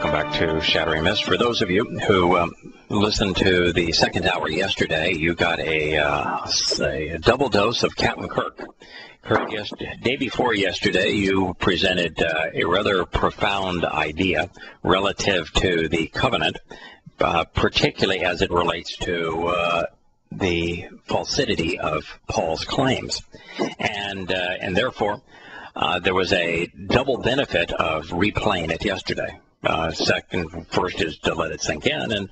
Welcome back to Shattering Myths. For those of you who listened to the second hour yesterday, you got a double dose of Captain Kirk. Day before yesterday, you presented a rather profound idea relative to the covenant, particularly as it relates to the falsity of Paul's claims. And therefore, there was a double benefit of replaying it yesterday. First is to let it sink in, and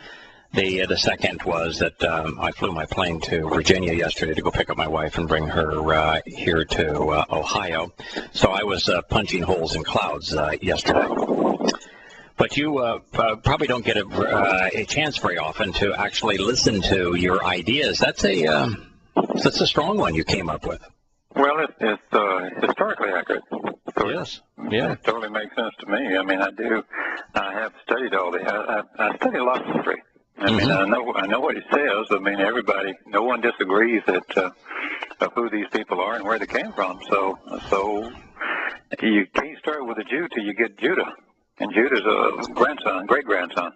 the second was that I flew my plane to Virginia yesterday to go pick up my wife and bring her here to Ohio. So I was punching holes in clouds yesterday. But you probably don't get a chance very often to actually listen to your ideas. That's a strong one you came up with. Well, it's historically accurate. So yes. Yeah. It totally makes sense to me. I mean, I have studied all the. I study a lot of history. I mean, I know what it says. I mean, no one disagrees that of who these people are and where they came from. So you can't start with a Jew till you get Judah, and Judah's a great grandson,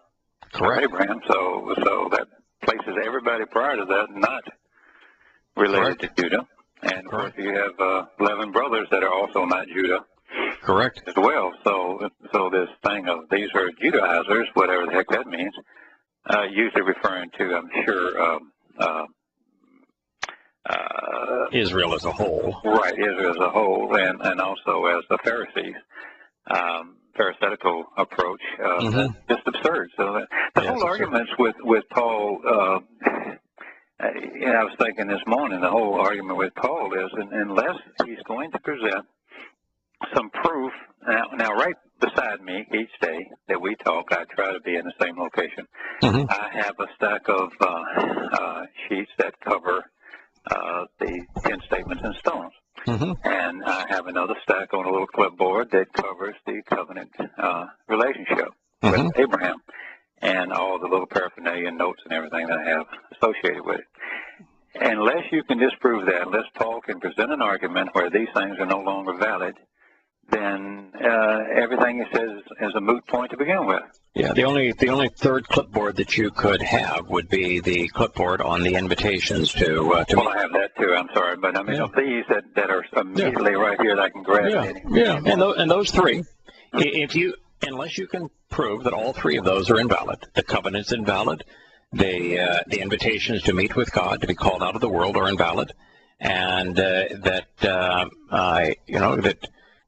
correct, of Abraham. So that places everybody prior to that not related to Judah. And, of course, you have 11 brothers that are also not Judah. Correct. As well. So this thing of these are Judaizers, whatever the heck that means, usually referring to, I'm sure, Israel as a whole. Right, Israel as a whole, and also as the Pharisees. Pharisaical approach, just absurd. So the whole arguments with Paul, I was thinking this morning, the whole argument with Paul is, unless he's going to present some proof, now right beside me each day that we talk, I try to be in the same location. I have a stack of sheets that cover the 10 statements in stones. And I have another stack on a little clipboard that covers the covenant relationship with Abraham and all the little paraphernalia and notes and everything that I have associated with it. Unless you can disprove that, unless Paul can present an argument where these things are no longer valid, then everything he says is a moot point to begin with. Yeah, the only third clipboard that you could have would be the clipboard on the invitations to Well, I have that too. I'm sorry, but I mean of these that are immediately right here that I can grab. And those three, unless you can prove that all three of those are invalid, the covenant's invalid, the invitations to meet with God, to be called out of the world, are invalid, and that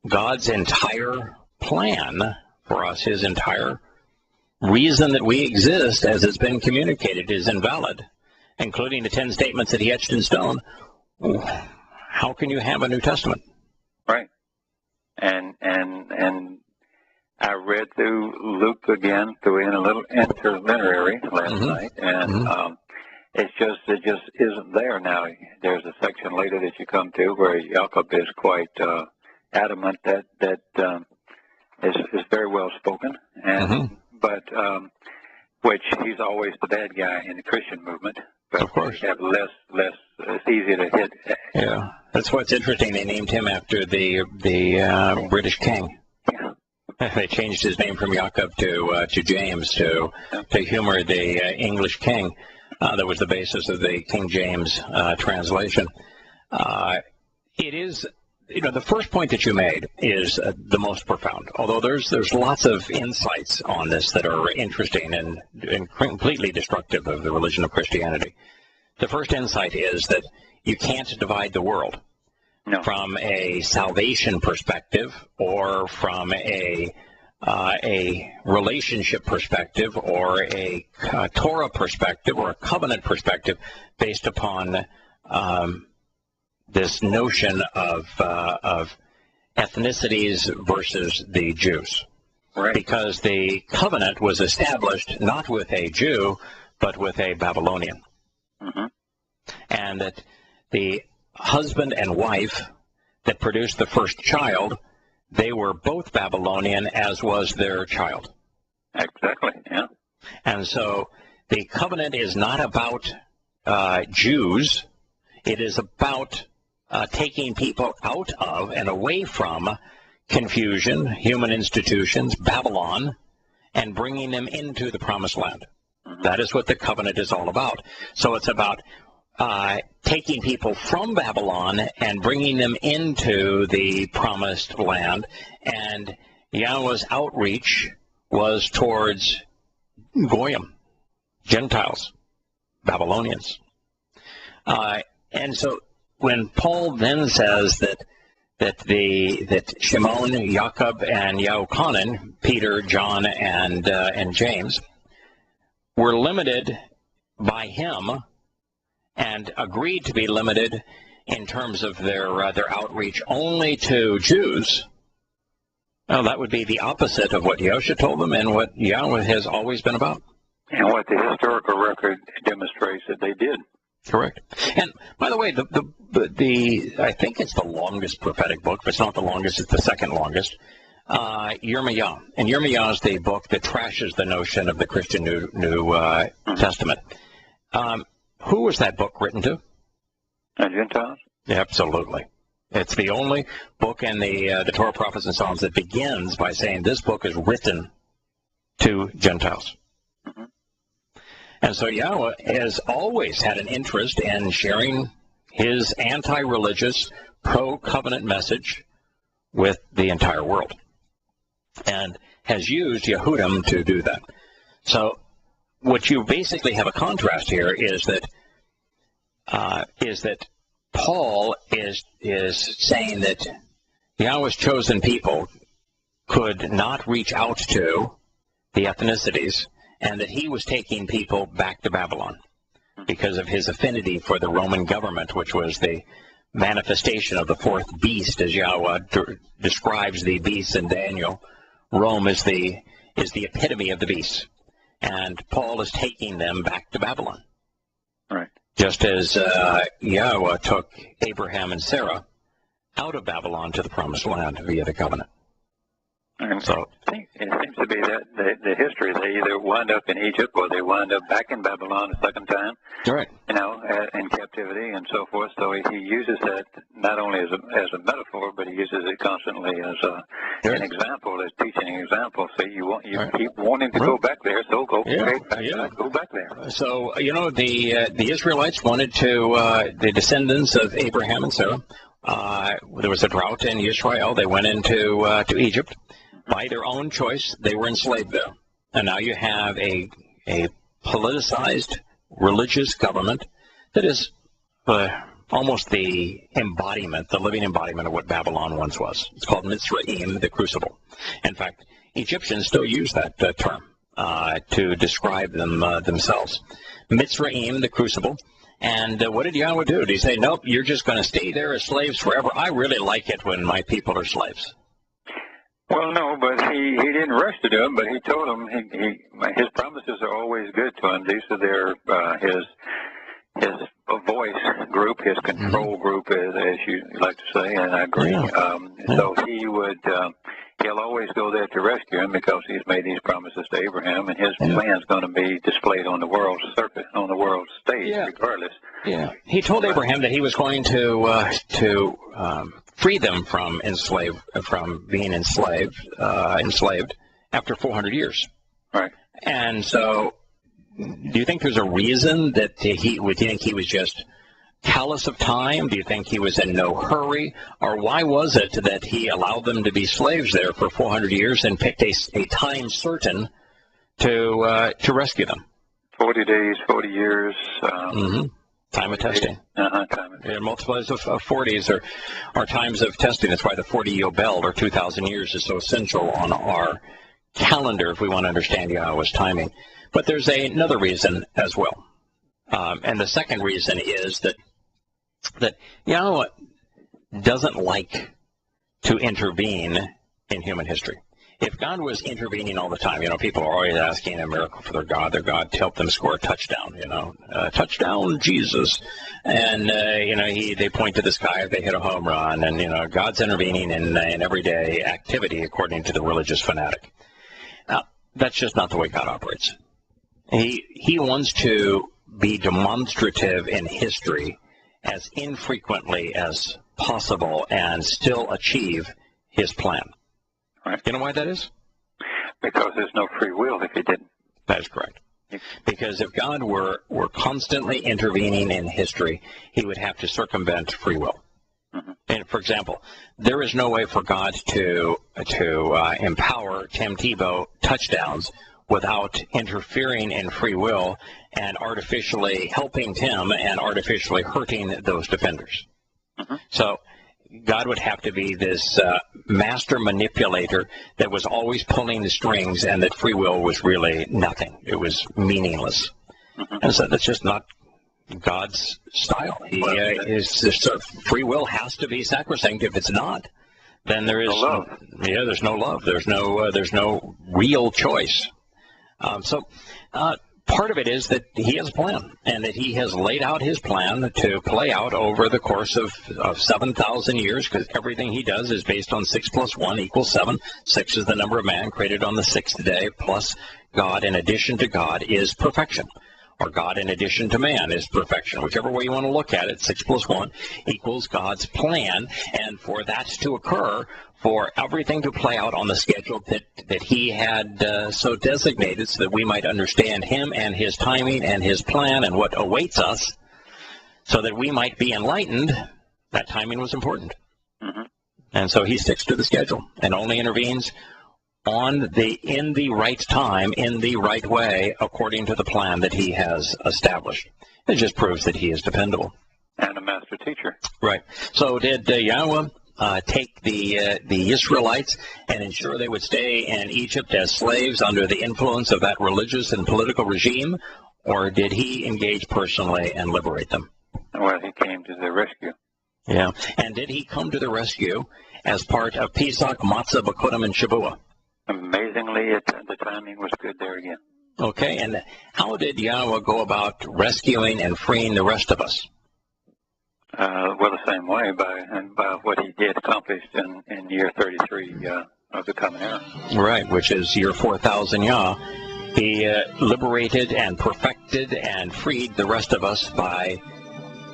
God's entire plan for us, His entire reason that we exist, as it's been communicated, is invalid, including the 10 statements that He etched in stone. How can you have a New Testament? Right. And I read through Luke again, threw in a little interlineary last night, and it just isn't there now. There's a section later that you come to where Jacob is quite adamant that is very well spoken, and but which he's always the bad guy in the Christian movement. But of course, have less. It's easier to hit. Yeah, that's what's interesting. They named him after the British king. Yeah. They changed his name from Jacob to James to humor the English king. That was the basis of the King James translation. It is, the first point that you made is the most profound. Although there's lots of insights on this that are interesting and completely destructive of the religion of Christianity. The first insight is that you can't divide the world. No. From a salvation perspective, or from a relationship perspective, or a Torah perspective, or a covenant perspective, based upon this notion of ethnicities versus the Jews. Right. Because the covenant was established not with a Jew, but with a Babylonian. And that the husband and wife that produced the first child, they were both Babylonian, as was their child. Exactly, yeah. And so the covenant is not about Jews. It is about taking people out of and away from confusion, human institutions, Babylon, and bringing them into the promised land. That is what the covenant is all about. So it's about taking people from Babylon and bringing them into the promised land. And Yahowah's outreach was towards Goyim, Gentiles, Babylonians. And so when Paul then says that Shimon, Jacob, and Yochanan, Peter, John, and James, were limited by him and agreed to be limited in terms of their outreach only to Jews, well, that would be the opposite of what Yahshua told them and what Yahowah has always been about. And what the historical record demonstrates that they did. Correct. And by the way, the I think it's the longest prophetic book. If it's not the longest, it's the second longest. Yirmiyah. And Yirmiyah is the book that trashes the notion of the Christian New Testament. Who was that book written to? Gentiles? Absolutely. It's the only book in the Torah, Prophets, and Psalms that begins by saying this book is written to Gentiles. And so Yahowah has always had an interest in sharing his anti-religious, pro-covenant message with the entire world, and has used Yehudim to do that. So what you basically have a contrast here is that Paul is saying that Yahowah's chosen people could not reach out to the ethnicities, and that he was taking people back to Babylon because of his affinity for the Roman government, which was the manifestation of the fourth beast, as Yahowah describes the beast in Daniel. Rome is the epitome of the beast, and Paul is taking them back to Babylon. Right. Just as Yahowah took Abraham and Sarah out of Babylon to the promised land via the covenant. And so it seems to be that the history, they either wind up in Egypt or they wind up back in Babylon a second time. Right. In captivity and so forth. So he uses that not only as a metaphor, but he uses it constantly as an example, as teaching example. So you keep wanting to go back there, so go back there. So the Israelites wanted to the descendants of Abraham and Sarah. There was a drought in Israel. They went into Egypt. By their own choice, they were enslaved there. And now you have a politicized religious government that is almost the embodiment, the living embodiment of what Babylon once was. It's called Mitzrayim, the crucible. In fact, Egyptians still use that term to describe them themselves. Mitzrayim, the crucible. And what did Yahowah do? Did he say, nope, you're just going to stay there as slaves forever? I really like it when my people are slaves. Well, no, but he didn't rush to do them, but he told them his promises are always good to him. These are his voice group, his control group, as you like to say, and I agree. So he'll always go there to rescue him because he's made these promises to Abraham, and his plan's going to be displayed on the world circuit, on the world stage, regardless. Yeah, he told Abraham that he was going to free them from being enslaved after 400 years. Right. And so, do you think there's a reason that do you think he was just callous of time? Do you think he was in no hurry? Or why was it that he allowed them to be slaves there for 400 years and picked a time certain to rescue them? 40 days, 40 years. Time of testing. Multiplies of 40s are times of testing. That's why the 40 Yobel, or 2,000 years, is so essential on our calendar if we want to understand Yahowah's timing. But there's another reason as well. And the second reason is that Yahowah doesn't like to intervene in human history. If God was intervening all the time, people are always asking a miracle for their God to help them score a touchdown, touchdown Jesus. And, they point to the sky if they hit a home run. And, God's intervening in everyday activity according to the religious fanatic. Now, that's just not the way God operates. He wants to be demonstrative in history as infrequently as possible and still achieve his plan. Right. You know why that is? Because there's no free will if he didn't. That is correct. Because if God were constantly intervening in history, he would have to circumvent free will. Mm-hmm. And for example, there is no way for God to empower Tim Tebow touchdowns without interfering in free will and artificially helping Tim and artificially hurting those defenders. Mm-hmm. So God would have to be this master manipulator that was always pulling the strings, and that free will was really nothing. It was meaningless. Mm-hmm. And so that's just not God's style. Free will has to be sacrosanct. If it's not, then there is no love. There's no love. There's no real choice. Part of it is that he has a plan, and that he has laid out his plan to play out over the course of 7,000 years, because everything he does is based on 6 + 1 = 7. 6 is the number of man created on the sixth day, plus God in addition to God is perfection, or God in addition to man is perfection. Whichever way you want to look at it, 6 + 1 = God's plan, and for that to occur, for everything to play out on the schedule that he had so designated, so that we might understand him and his timing and his plan and what awaits us, so that we might be enlightened, that timing was important. Mm-hmm. And so he sticks to the schedule and only intervenes in the right time, in the right way, according to the plan that he has established. It just proves that he is dependable. And a master teacher. Right. So did Yahowah take the Israelites and ensure they would stay in Egypt as slaves under the influence of that religious and political regime, or did he engage personally and liberate them? Well, he came to their rescue. Yeah. And did he come to the rescue as part of Pesach, Matzah, Bakudim, and Shavuah? Amazingly, the timing was good there again. Okay. And how did Yahowah go about rescuing and freeing the rest of us? Well, the same way, by what he did accomplished in year 33 of the Common Era. Right, which is year 4,000 Yah. He liberated and perfected and freed the rest of us by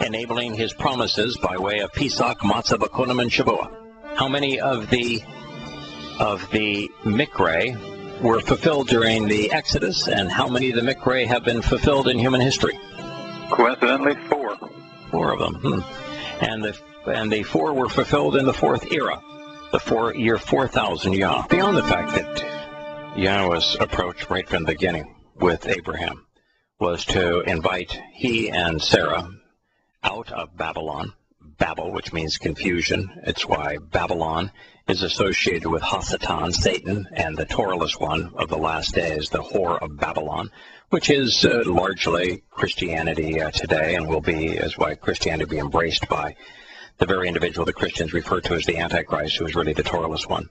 enabling his promises by way of Pesach, Matzah, Bakudim, and Shavuah. How many of the Mikre were fulfilled during the Exodus, and how many of the Mikre have been fulfilled in human history? Coincidentally, 4. 4 of them. And the 4 were fulfilled in the 4th era, year 4,000 Yah. Beyond the fact that Yahowah's approach right from the beginning with Abraham was to invite he and Sarah out of Babylon. Babel, which means confusion. It's why Babylon is associated with Hasatan, Satan, and the Torahless one of the last days, the whore of Babylon, which is largely Christianity today, and will be, as why Christianity be embraced by the very individual that Christians refer to as the Antichrist, who is really the Torahless one.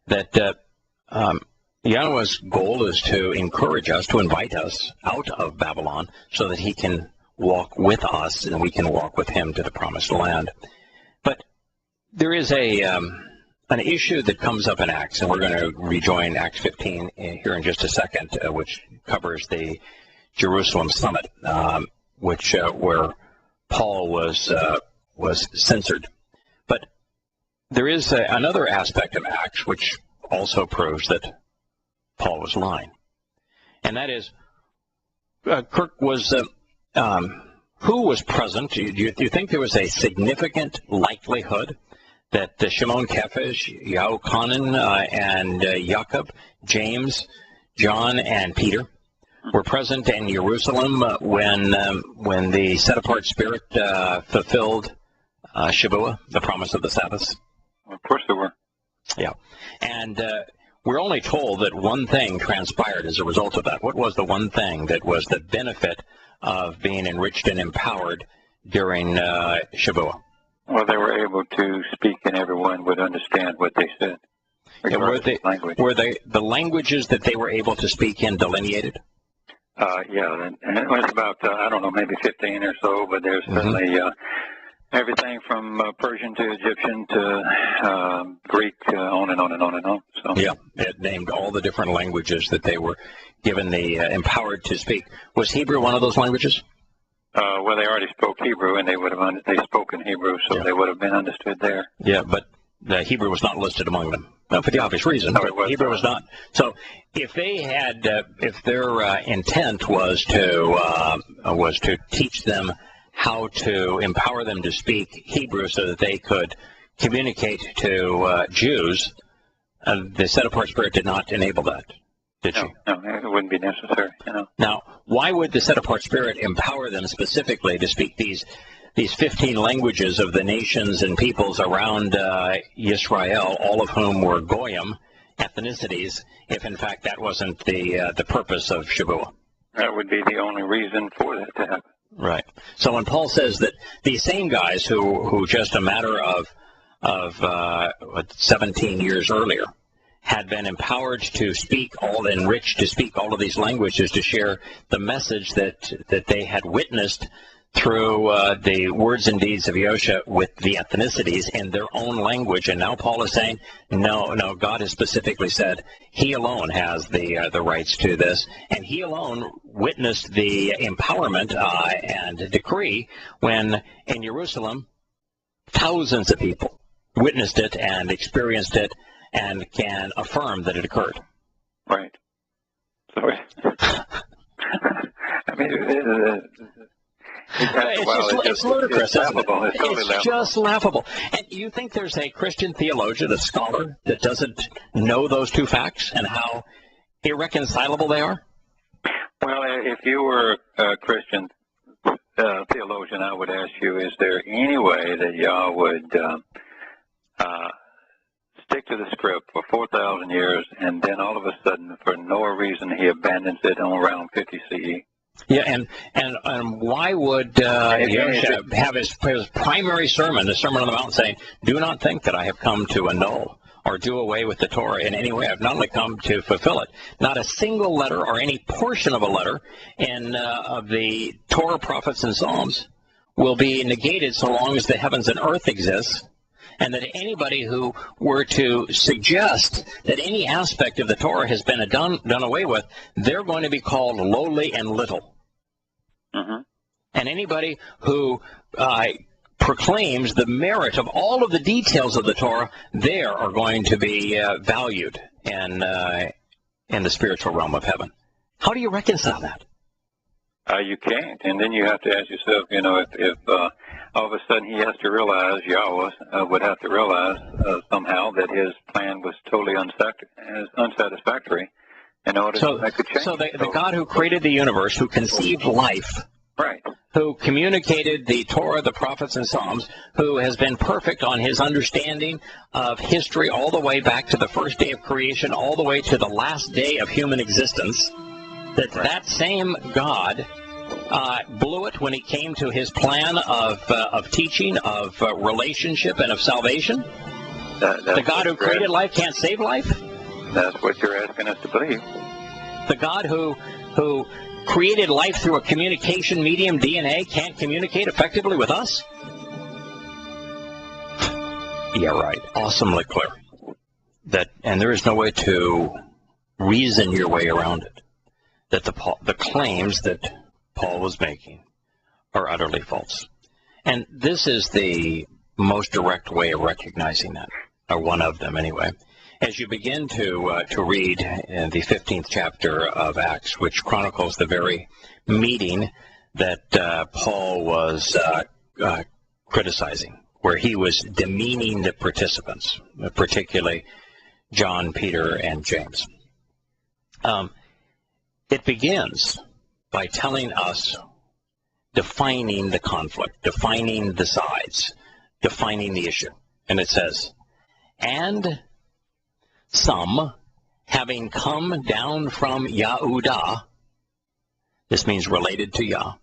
That Yahowah's goal is to encourage us, to invite us out of Babylon, so that he can walk with us and we can walk with him to the promised land. But there is an issue that comes up in Acts, and we're going to rejoin Acts 15 here in just a second, which covers the Jerusalem summit, where Paul was censored. But there is another aspect of Acts which also proves that Paul was lying, and that is Kirk was. Who was present? Do you think there was a significant likelihood that Shimon Kephas, Yochanan, and Jacob, James, John, and Peter were present in Jerusalem when the set-apart Spirit fulfilled Shavuah, the promise of the Sabbath? Of course there were. Yeah. And we're only told that one thing transpired as a result of that. What was the one thing that was the benefit of being enriched and empowered during Shavuah? Well, they were able to speak, and everyone would understand what they said. And were the languages that they were able to speak in delineated? Yeah, and it was about, I don't know, maybe 15 or so, but there's certainly everything from Persian to Egyptian to Greek, on and on and on and on. So. Yeah, it named all the different languages that they were given the empowered to speak. Was Hebrew one of those languages? Well, they already spoke Hebrew, and they spoke in Hebrew, so they would have been understood there. Yeah, but The Hebrew was not listed among them. Well, for the obvious reason, but Hebrew was not. So if they had, if their intent was to teach them how to empower them to speak Hebrew so that they could communicate to Jews, the set-apart spirit did not enable that, did she? No, it wouldn't be necessary. Now, why would the set-apart spirit empower them specifically to speak these 15 languages of the nations and peoples around Israel, all of whom were Goyim ethnicities, if in fact that wasn't the purpose of Shavua? That would be the only reason for that to happen. Right. So when Paul says that these same guys who just a matter of 17 years earlier had been empowered to speak enriched to speak all of these languages, to share the message that they had witnessed through the words and deeds of Yosha with the ethnicities in their own language. And now Paul is saying, no, God has specifically said he alone has the rights to this, and he alone witnessed the empowerment and decree when in Jerusalem thousands of people witnessed it and experienced it and can affirm that it occurred. Right. So, I mean, it's ludicrous. It's laughable. It's totally laughable. Just laughable. And you think there's a Christian theologian, a scholar, that doesn't know those two facts and how irreconcilable they are? Well, if you were a Christian theologian, I would ask you, is there any way that y'all would stick to the script for 4,000 years and then all of a sudden, for no reason, he abandons it on around 50 CE? Yeah, and why would Yosha have his primary sermon, the Sermon on the Mount, saying, "Do not think that I have come to annul or do away with the Torah in any way. I've not only come to fulfill it." Not a single letter or any portion of a letter in of the Torah, prophets, and Psalms will be negated so long as the heavens and earth exist. And that anybody who were to suggest that any aspect of the Torah has been done away with, they're going to be called lowly and little. Mm-hmm. And anybody who proclaims the merit of all of the details of the Torah, they are going to be valued in the spiritual realm of heaven. How do you reconcile that? You can't. And then you have to ask yourself, if all of a sudden he has to realize, Yahowah would have to realize somehow that his plan was totally unsatisfactory in order to make a change. So the God who created the universe, who conceived life, right, who communicated the Torah, the prophets, and Psalms, who has been perfect on his understanding of history all the way back to the first day of creation, all the way to the last day of human existence, that same God blew it when he came to his plan of teaching, of relationship, and of salvation? The God who created life can't save life? That's what you're asking us to believe. The God who created life through a communication medium, DNA, can't communicate effectively with us? Yeah, right. Awesomely clear. And there is no way to reason your way around it. That the claims that Paul was making are utterly false. And this is the most direct way of recognizing that, or one of them anyway. As you begin to read in the 15th chapter of Acts, which chronicles the very meeting that Paul was criticizing, where he was demeaning the participants, particularly John, Peter, and James. It begins by telling us, defining the conflict, defining the sides, defining the issue. And it says, "And some, having come down from Yahowah," this means related to Yah,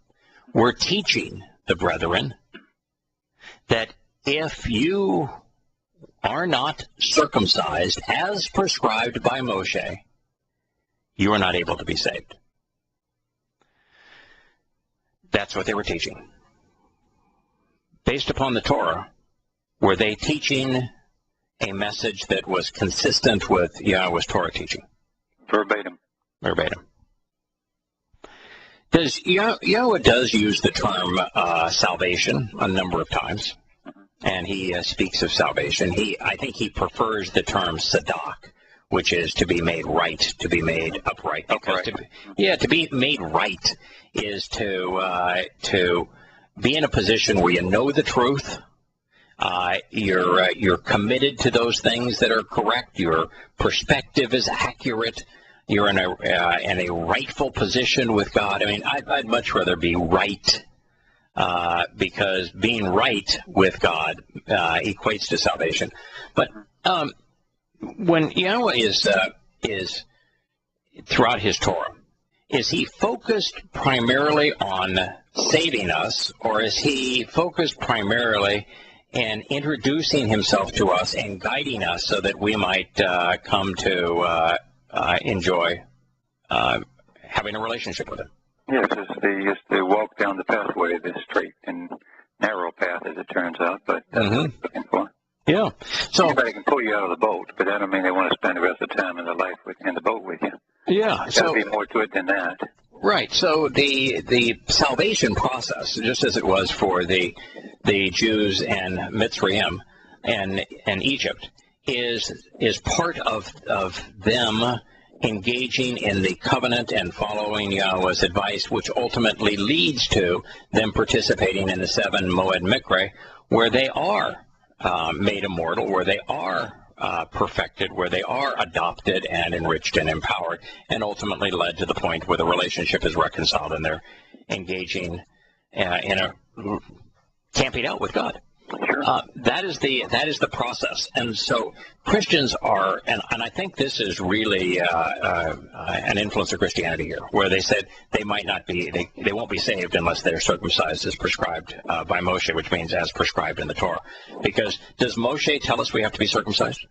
"were teaching the brethren that if you are not circumcised as prescribed by Moshe, you are not able to be saved." That's what they were teaching. Based upon the Torah, were they teaching a message that was consistent with Yahweh's Torah teaching? Verbatim. Verbatim. Yahweh does use the term salvation a number of times. and he speaks of salvation. I think he prefers the term sadak, which is to be made right, to be made upright. Because to be made right is to be in a position where you know the truth. You're committed to those things that are correct. Your perspective is accurate. You're in a rightful position with God. I mean, I'd much rather be right, because being right with God equates to salvation. But when Yahowah is throughout his Torah, is he focused primarily on saving us, or is he focused primarily in introducing himself to us and guiding us so that we might come to enjoy having a relationship with him? Yes, it's the walk down the pathway, the straight and narrow path, as it turns out, but that's what he's looking for. Yeah. So anybody can pull you out of the boat, but that don't mean they want to spend the rest of the time in the life in the boat with you. Yeah. There's got to be more to it than that. Right. So the salvation process, just as it was for the Jews and Mitzrayim and Egypt, is part of them engaging in the covenant and following Yahowah's advice, which ultimately leads to them participating in the 7 Moed Mikre, where they are made immortal, where they are perfected, where they are adopted and enriched and empowered, and ultimately led to the point where the relationship is reconciled and they're engaging in a camping out with God. Sure. That is the process, and so Christians are, and I think this is really an influence of Christianity here, where they said they might not be, they won't be saved unless they're circumcised as prescribed by Moshe, which means as prescribed in the Torah. Because does Moshe tell us we have to be circumcised?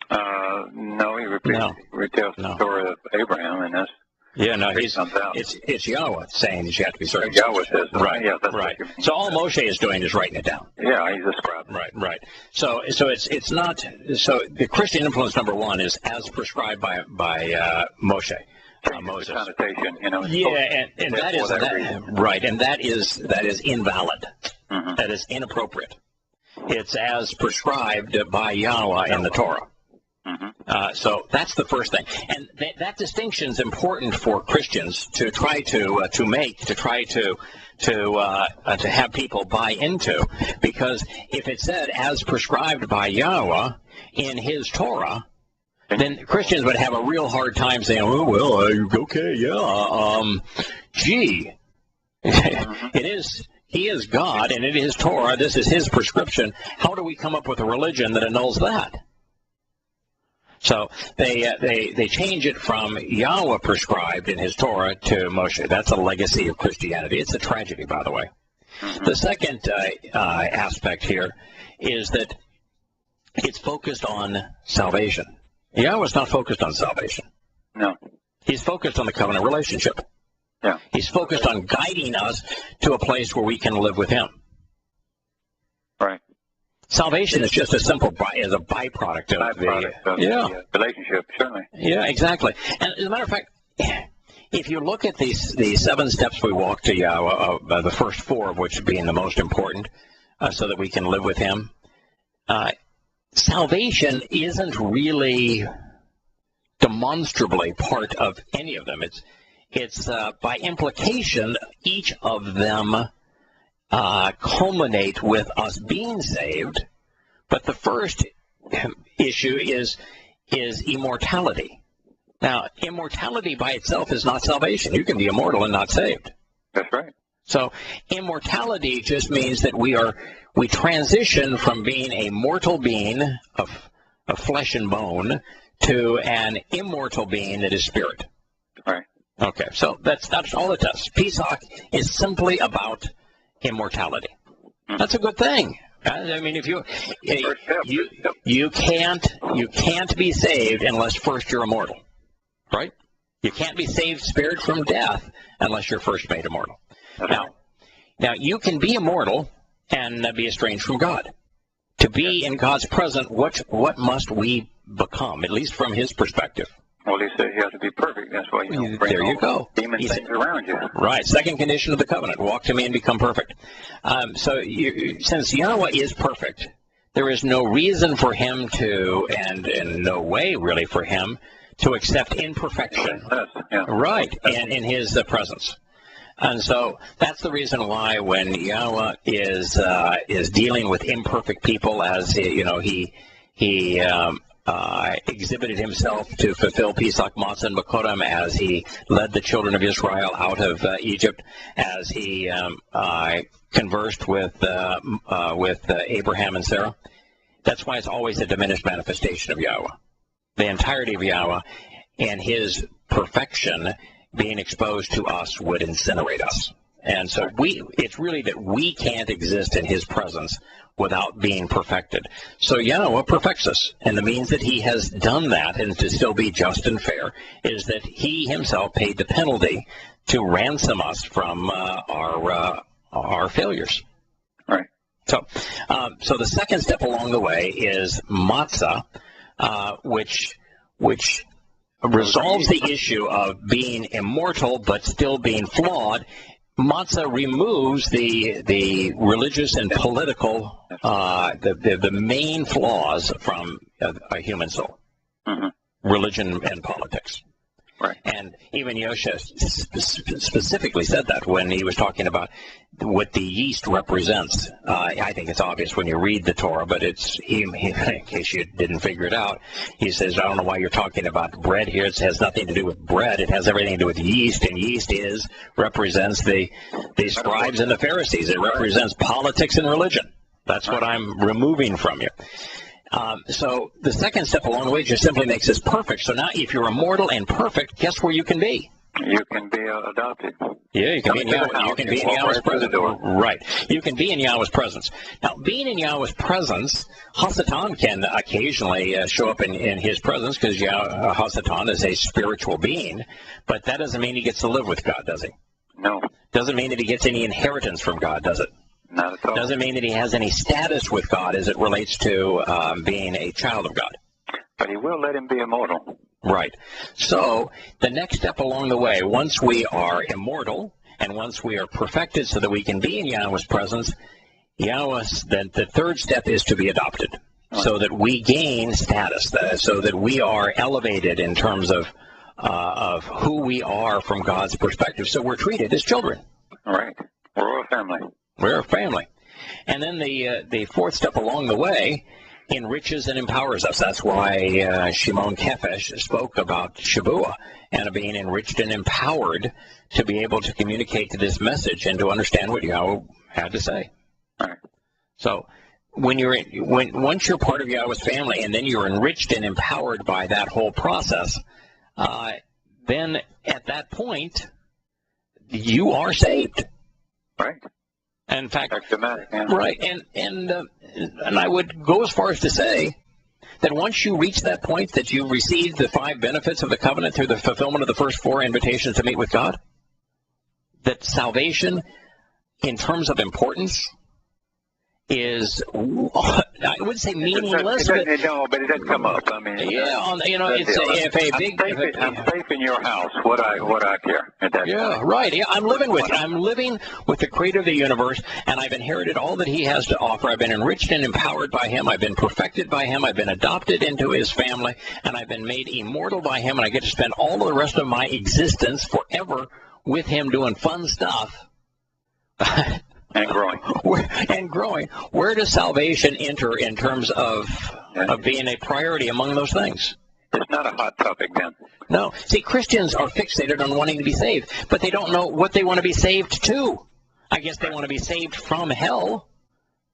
No, he retells the story of Abraham, and that's. Yeah, no, it's Yahowah saying that you have to be circumcised. Yahowah says that. Right, yeah, that's right. So all Moshe is doing is writing it down. Yeah, he's a scribe. Right. So it's not. So the Christian influence number one is as prescribed by Moshe. Moses. Connotation, Yeah, and that is right, and that is invalid. Mm-hmm. That is inappropriate. It's as prescribed by Yahowah in the Torah. Mm-hmm. So that's the first thing, and that distinction is important for Christians to try to make, to try to have people buy into, because if it said as prescribed by Yahowah in His Torah, then Christians would have a real hard time saying, "Oh well, okay, yeah, gee, it is." He is God, and it is Torah. This is His prescription. How do we come up with a religion that annuls that? So they change it from Yahowah prescribed in His Torah to Moshe. That's a legacy of Christianity. It's a tragedy, by the way. The second aspect here is that it's focused on salvation. Yahowah's not focused on salvation. No. He's focused on the covenant relationship. Yeah. He's focused on guiding us to a place where we can live with Him. Right. Salvation is just a byproduct of the relationship, certainly. Yeah, exactly. And as a matter of fact, if you look at the 7 steps we walk to Yahowah, the first 4 of which being the most important, so that we can live with Him, salvation isn't really demonstrably part of any of them. It's by implication, each of them culminate with us being saved, but the first issue is immortality. Now, immortality by itself is not salvation. You can be immortal and not saved. That's right. So immortality just means that we transition from being a mortal being of flesh and bone to an immortal being that is spirit. Right. Okay, so that's all it does. Pesach is simply about immortality. That's a good thing. I mean, if you can't be saved unless first you're immortal, right? You can't be saved, spared from death, unless you're first made immortal. Now you can be immortal and be estranged from God. To be in God's presence, what must we become, at least from His perspective? Well, he said you have to be perfect. That's why you don't bring there you go. demon things around you. Right. Second condition of the covenant: walk to me and become perfect. Since Yahowah is perfect, there is no reason for him to, and no way really for him to accept imperfection. Yeah. Right. In his presence. And so that's the reason why when Yahowah is dealing with imperfect people, as he exhibited himself to fulfill Pesach Matzah and Bakodim, as he led the children of Israel out of Egypt, as he conversed with Abraham and Sarah. That's why it's always a diminished manifestation of Yahowah. The entirety of Yahowah and his perfection being exposed to us would incinerate us. And so it's really that we can't exist in his presence without being perfected. So Yahowah perfects us, and the means that he has done that, and to still be just and fair, is that he himself paid the penalty to ransom us from our failures. Right. So the second step along the way is matzah, which resolves the issue of being immortal but still being flawed. Matzah removes the religious and political, the main flaws from a human soul, religion and politics. Right. And even Yosha specifically said that when he was talking about what the yeast represents. I think it's obvious when you read the Torah, but in case you didn't figure it out, he says, I don't know why you're talking about bread here. It has nothing to do with bread. It has everything to do with yeast, and yeast represents the scribes and the Pharisees. It represents politics and religion. That's what I'm removing from you. So the second step along the way just simply makes us perfect. So now if you're immortal and perfect, guess where you can be? You can be adopted. Yeah, you can be in Yahowah's presence. Right. You can be in Yahowah's presence. Now, being in Yahowah's presence, Hasatan can occasionally show up in his presence, because Hasatan is a spiritual being, but that doesn't mean he gets to live with God, does he? No. Doesn't mean that he gets any inheritance from God, does it? Not at all. Doesn't mean that he has any status with God as it relates to being a child of God. But he will let him be immortal. Right. So the next step along the way, once we are immortal and once we are perfected so that we can be in Yahowah's presence, the third step is to be adopted, so that we gain status, so that we are elevated in terms of who we are from God's perspective. So we're treated as children. Right. We're a family. We're a family. And then the fourth step along the way enriches and empowers us. That's why Shimon Kefesh spoke about Shavuah and being enriched and empowered to be able to communicate to this message and to understand what Yahowah had to say. Right. So once you're part of Yahowah's family and then you're enriched and empowered by that whole process, then at that point you are saved. Right. In fact, yeah. Right, and I would go as far as to say that once you reach that point that you've received the 5 benefits of the covenant through the fulfillment of the first 4 invitations to meet with God, that salvation, in terms of importance, is, I would say, meaningless. But it doesn't come up. I mean, I'm safe in your house. What I care. Right. Yeah, I'm living with the Creator of the universe, and I've inherited all that He has to offer. I've been enriched and empowered by Him. I've been perfected by Him. I've been adopted into His family, and I've been made immortal by Him. And I get to spend all of the rest of my existence forever with Him, doing fun stuff. And growing. Where does salvation enter in terms of being a priority among those things? It's not a hot topic then. No. See, Christians are fixated on wanting to be saved, but they don't know what they want to be saved to. I guess they want to be saved from hell,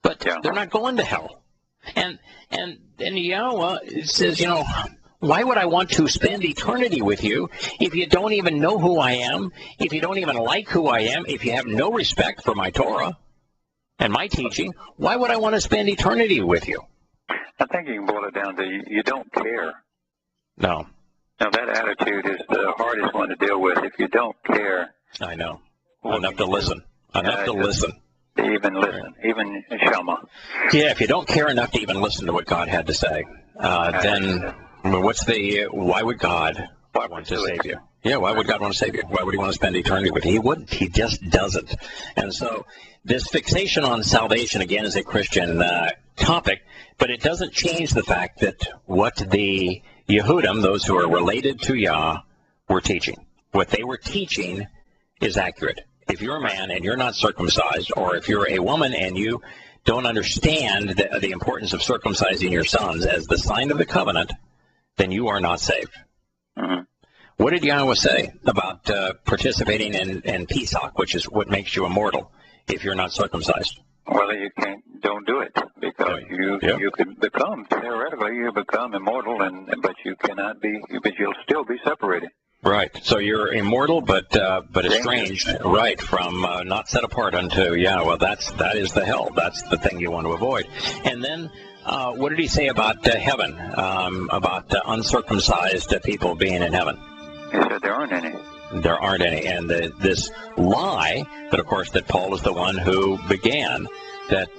but they're not going to hell. And Yahowah says, why would I want to spend eternity with you if you don't even know who I am, if you don't even like who I am, if you have no respect for my Torah and my teaching? Why would I want to spend eternity with you? I think you can boil it down to you don't care. No. Now, that attitude is the hardest one to deal with. If you don't care. I know. Enough to listen. Even listen. Even Shema. Yeah, if you don't care enough to even listen to what God had to say, then... why would God want to save you? Yeah, why would God want to save you? Why would he want to spend eternity with you? He wouldn't. He just doesn't. And so this fixation on salvation, again, is a Christian topic, but it doesn't change the fact that what the Yehudim, those who are related to Yah, were teaching. What they were teaching is accurate. If you're a man and you're not circumcised, or if you're a woman and you don't understand the importance of circumcising your sons as the sign of the covenant, then you are not saved. Mm-hmm. What did Yahowah say about participating in Pesach, which is what makes you immortal, if you're not circumcised? Well, you don't do it, because you could become, theoretically, you become immortal, but you cannot be, but you'll still be separated. Right. So you're immortal, but estranged, right, from not set apart unto Yahowah. That is the hell. That's the thing you want to avoid. And then, what did he say about heaven? About uncircumcised people being in heaven? He said there aren't any. There aren't any. And this lie that, of course, that Paul is the one who began, that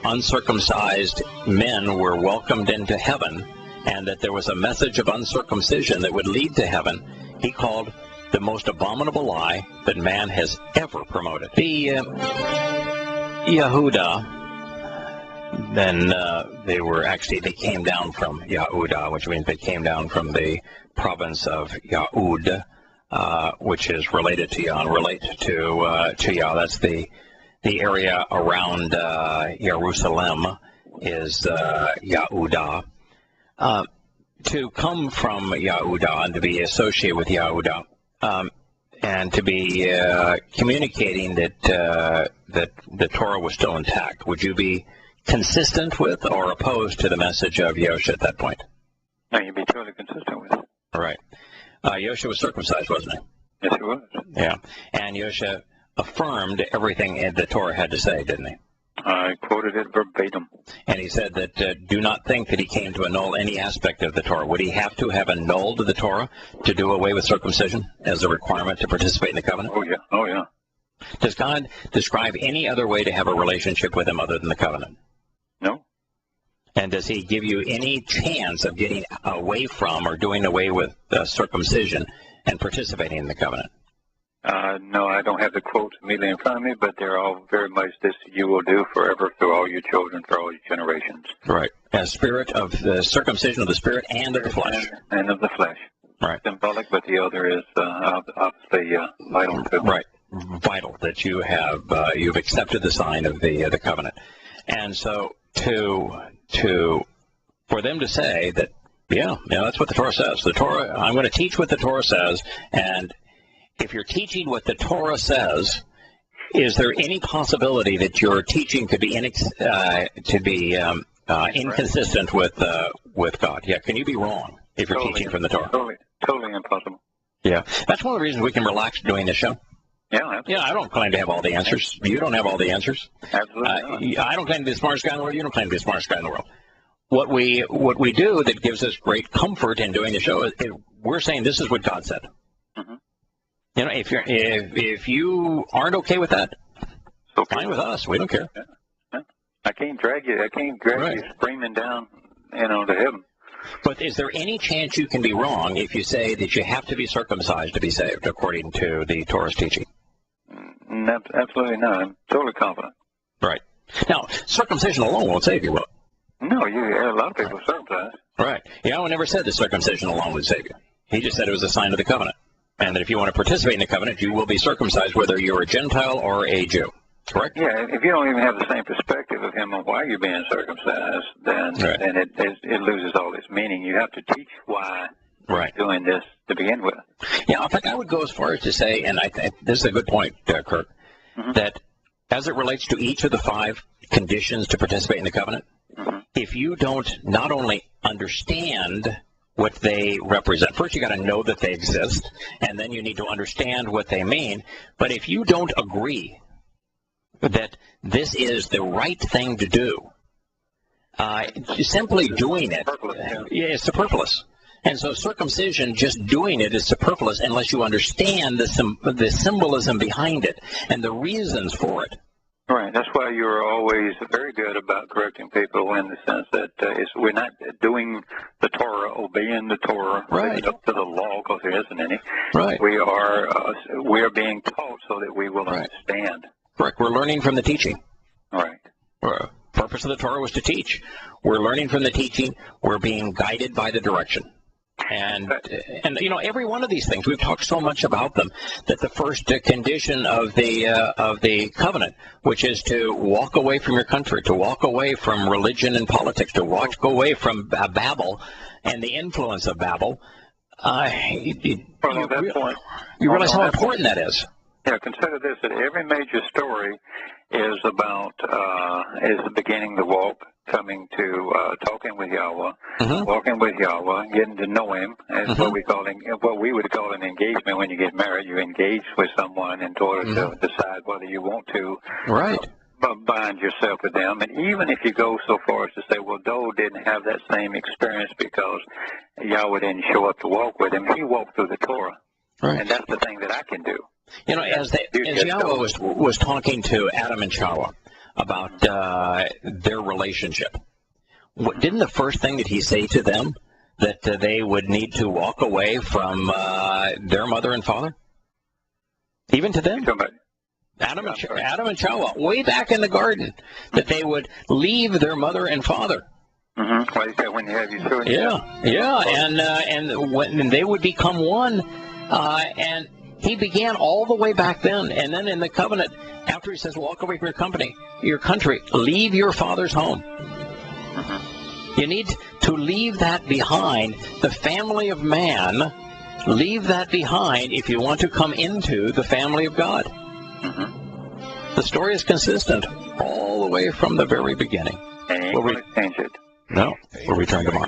uncircumcised men were welcomed into heaven, and that there was a message of uncircumcision that would lead to heaven, he called the most abominable lie that man has ever promoted. The Yehudah, then they came down from Yehudah, which means they came down from the province of Yahud, which is related to Yah and relate to Yah. That's the area around Jerusalem is Yehudah. To come from Yehudah and to be associated with Yehudah, and to be communicating that the Torah was still intact, would you be consistent with or opposed to the message of Yosha at that point? No, you'd be totally consistent with it. Right. Yosha was circumcised, wasn't he? Yes, he was. Yeah. And Yosha affirmed everything the Torah had to say, didn't he? I quoted it verbatim. And he said that do not think that he came to annul any aspect of the Torah. Would he have to have annulled the Torah to do away with circumcision as a requirement to participate in the covenant? Oh, yeah. Oh, yeah. Does God describe any other way to have a relationship with him other than the covenant? No. And does he give you any chance of getting away from or doing away with circumcision and participating in the covenant? No, I don't have the quotes immediately in front of me, but they're all very much this you will do forever through all your children, for all your generations. Right. A spirit of the circumcision of the spirit and of the flesh. And of the flesh. Right. Symbolic, but the other is obviously vital too. Right. Vital that you have you've accepted the sign of the covenant. And so for them to say that, that's what the Torah says. The Torah, I'm going to teach what the Torah says, and if you're teaching what the Torah says, is there any possibility that your teaching could be inconsistent with God? Yeah, can you be wrong if you're teaching from the Torah? Totally impossible. Yeah, that's one of the reasons we can relax doing this show. Yeah, absolutely. Yeah, I don't claim to have all the answers. You don't have all the answers. Absolutely. I don't claim to be the smartest guy in the world. You don't claim to be the smartest guy in the world. What we do that gives us great comfort in doing the show is we're saying this is what God said. Mm-hmm. If you aren't okay with that, fine with us. We don't care. Yeah. I can't drag you. You screaming down, to heaven. But is there any chance you can be wrong if you say that you have to be circumcised to be saved, according to the Torah's teaching? Absolutely not. I'm totally confident. Right. Now, circumcision alone won't save you, will it? No, a lot of people are circumcised. Right. Yahowah never said that circumcision alone would save you. He just said it was a sign of the covenant. And that if you want to participate in the covenant, you will be circumcised whether you're a Gentile or a Jew. Correct? Yeah, if you don't even have the same perspective of him on why you're being circumcised, then it loses all its meaning. You have to teach why you're doing this to begin with. Yeah, in fact, I would go as far as to say, and I think this is a good point, Kirk, that as it relates to each of the 5 conditions to participate in the covenant, if you don't not only understand what they represent. First, you got to know that they exist, and then you need to understand what they mean. But if you don't agree that this is the right thing to do, simply doing it is superfluous. And so circumcision, just doing it, is superfluous unless you understand the symbolism behind it and the reasons for it. Right. That's why you're always very good about correcting people in the sense that we're not doing the Torah, obeying the Torah, right, up to the law, because there isn't any. Right. We are being taught so that we will understand. Correct. We're learning from the teaching. Right. The purpose of the Torah was to teach. We're learning from the teaching. We're being guided by the direction. And every one of these things, we've talked so much about them, that the first condition of the covenant, which is to walk away from your country, to walk away from religion and politics, to go away from Babel and the influence of Babel, you realize how important that is. Yeah, consider this, that every major story is about is the beginning, the walk, coming to talking with Yahowah, walking with Yahowah, getting to know Him, as what we would call an engagement. When you get married, you engage with someone in order to decide whether you want to bind yourself with them. And even if you go so far as to say, well, Doe didn't have that same experience because Yahowah didn't show up to walk with him, he walked through the Torah. Right. And that's the thing that I can do. As Yahowah was talking to Adam and Chava about their relationship, didn't the first thing that he say to them that they would need to walk away from their mother and father? Even to them? Adam and Chava, way back in the garden, that they would leave their mother and father. Well, you said when you have your children. And when they would become one, and he began all the way back then, and then in the covenant, after he says, walk away from your country, leave your father's home. You need to leave that behind. The family of man, leave that behind if you want to come into the family of God. The story is consistent all the way from the very beginning. And you ain't going to change it. No, we'll return tomorrow.